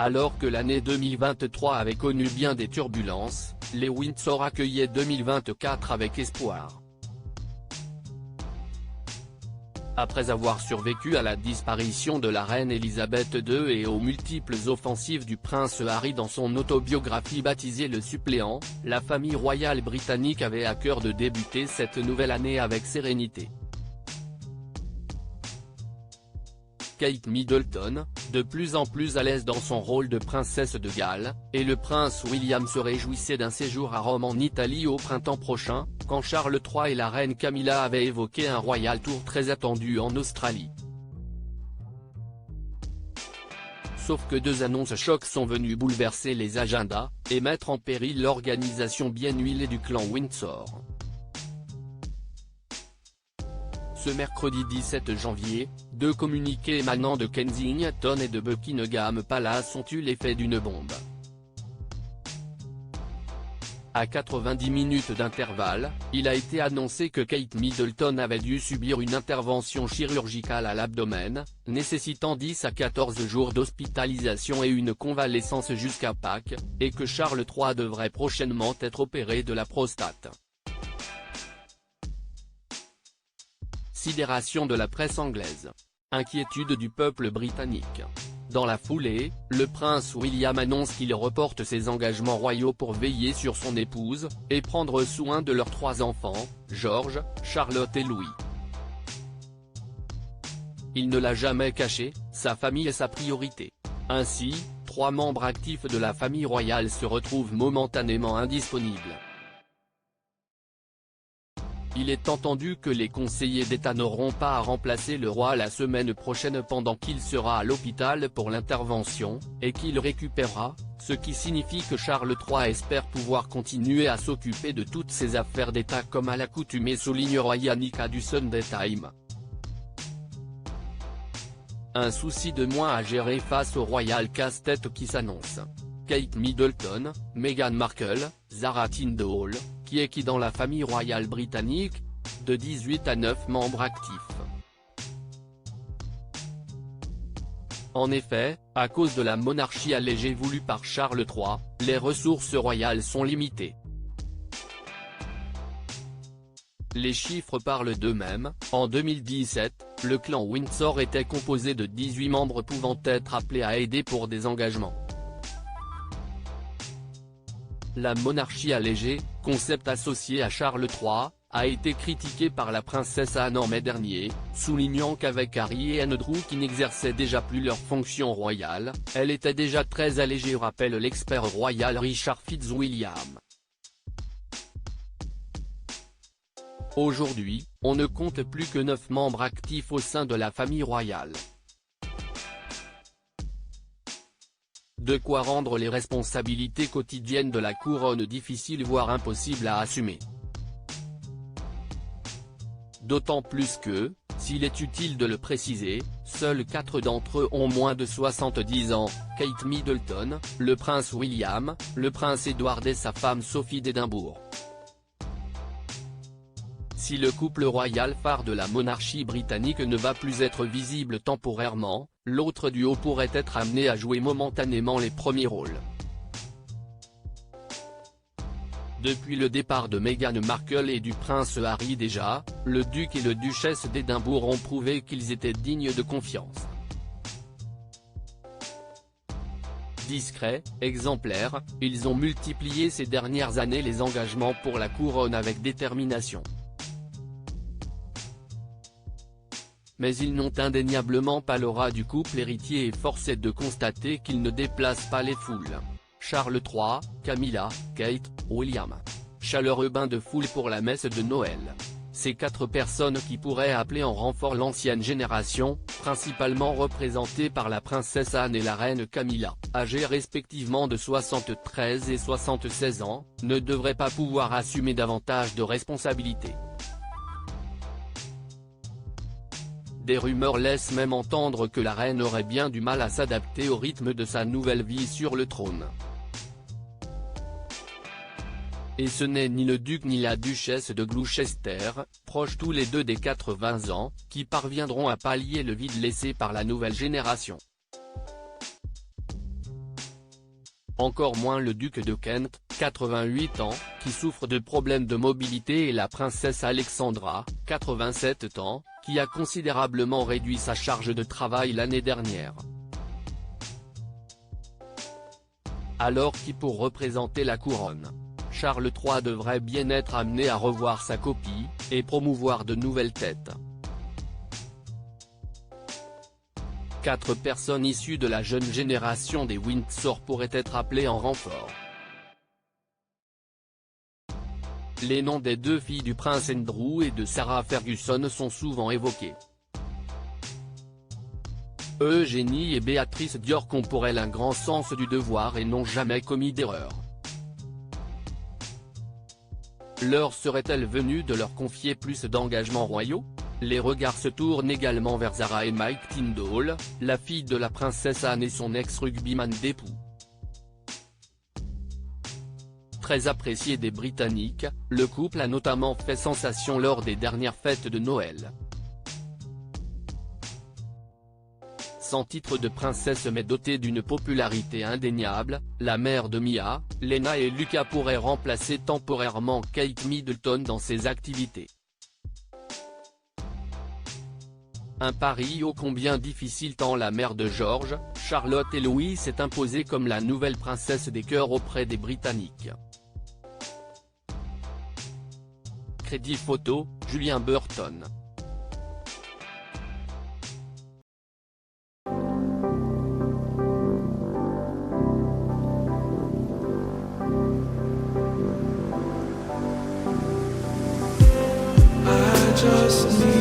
Alors que l'année 2023 avait connu bien des turbulences, les Windsor accueillaient 2024 avec espoir. Après avoir survécu à la disparition de la reine Elisabeth II et aux multiples offensives du prince Harry dans son autobiographie baptisée Le Suppléant, la famille royale britannique avait à cœur de débuter cette nouvelle année avec sérénité. Kate Middleton, de plus en plus à l'aise dans son rôle de princesse de Galles, et le prince William se réjouissaient d'un séjour à Rome en Italie au printemps prochain, quand Charles III et la reine Camilla avaient évoqué un royal tour très attendu en Australie. Sauf que deux annonces chocs sont venues bouleverser les agendas, et mettre en péril l'organisation bien huilée du clan Windsor. Ce mercredi 17 janvier, deux communiqués émanant de Kensington et de Buckingham Palace ont eu l'effet d'une bombe. À 90 minutes d'intervalle, il a été annoncé que Kate Middleton avait dû subir une intervention chirurgicale à l'abdomen, nécessitant 10 à 14 jours d'hospitalisation et une convalescence jusqu'à Pâques, et que Charles III devrait prochainement être opéré de la prostate. Sidération de la presse anglaise. Inquiétude du peuple britannique. Dans la foulée, le prince William annonce qu'il reporte ses engagements royaux pour veiller sur son épouse, et prendre soin de leurs trois enfants, George, Charlotte et Louis. Il ne l'a jamais caché, sa famille est sa priorité. Ainsi, trois membres actifs de la famille royale se retrouvent momentanément indisponibles. Il est entendu que les conseillers d'État n'auront pas à remplacer le roi la semaine prochaine pendant qu'il sera à l'hôpital pour l'intervention, et qu'il récupérera, ce qui signifie que Charles III espère pouvoir continuer à s'occuper de toutes ses affaires d'État comme à l'accoutumée, soulignera Yannick du Sunday Times. Un souci de moins à gérer face au royal casse-tête qui s'annonce. Kate Middleton, Meghan Markle, Zara Tindall, qui dans la famille royale britannique, de 18 à 9 membres actifs. En effet, à cause de la monarchie allégée voulue par Charles III, les ressources royales sont limitées. Les chiffres parlent d'eux-mêmes. En 2017, le clan Windsor était composé de 18 membres pouvant être appelés à aider pour des engagements. La monarchie allégée, concept associé à Charles III, a été critiquée par la princesse Anne en mai dernier, soulignant qu'avec Harry et Andrew qui n'exerçaient déjà plus leurs fonctions royales, elle était déjà très allégée, rappelle l'expert royal Richard Fitzwilliam. Aujourd'hui, on ne compte plus que 9 membres actifs au sein de la famille royale. De quoi rendre les responsabilités quotidiennes de la couronne difficiles voire impossibles à assumer. D'autant plus que, s'il est utile de le préciser, seuls 4 d'entre eux ont moins de 70 ans, Kate Middleton, le prince William, le prince Edward et sa femme Sophie d'Édimbourg. Si le couple royal phare de la monarchie britannique ne va plus être visible temporairement, l'autre duo pourrait être amené à jouer momentanément les premiers rôles. Depuis le départ de Meghan Markle et du prince Harry déjà, le duc et le duchesse d'Édimbourg ont prouvé qu'ils étaient dignes de confiance. Discrets, exemplaires, ils ont multiplié ces dernières années les engagements pour la couronne avec détermination. Mais ils n'ont indéniablement pas l'aura du couple héritier et force est de constater qu'ils ne déplacent pas les foules. Charles III, Camilla, Kate, William. Chaleureux bain de foule pour la messe de Noël. Ces 4 personnes qui pourraient appeler en renfort l'ancienne génération, principalement représentée par la princesse Anne et la reine Camilla, âgées respectivement de 73 et 76 ans, ne devraient pas pouvoir assumer davantage de responsabilités. Des rumeurs laissent même entendre que la reine aurait bien du mal à s'adapter au rythme de sa nouvelle vie sur le trône. Et ce n'est ni le duc ni la duchesse de Gloucester, proches tous les deux des 80 ans, qui parviendront à pallier le vide laissé par la nouvelle génération. Encore moins le duc de Kent, 88 ans, qui souffre de problèmes de mobilité et la princesse Alexandra, 87 ans, qui a considérablement réduit sa charge de travail l'année dernière. Alors qui pour représenter la couronne, Charles III devrait bien être amené à revoir sa copie, et promouvoir de nouvelles têtes. 4 personnes issues de la jeune génération des Windsor pourraient être appelées en renfort. Les noms des 2 filles du prince Andrew et de Sarah Ferguson sont souvent évoqués. Eugénie et Béatrice Diorc ont pour elles un grand sens du devoir et n'ont jamais commis d'erreur. Leur serait-elle venue de leur confier plus d'engagements royaux? Les regards se tournent également vers Zara et Mike Tindall, la fille de la princesse Anne et son ex-rugbyman d'époux. Très apprécié des Britanniques, le couple a notamment fait sensation lors des dernières fêtes de Noël. Sans titre de princesse mais dotée d'une popularité indéniable, la mère de Mia, Lena et Lucas pourrait remplacer temporairement Kate Middleton dans ses activités. Un pari ô combien difficile tant la mère de George, Charlotte et Louis s'est imposée comme la nouvelle princesse des cœurs auprès des Britanniques. Crédit photo, Julien Burton. Just need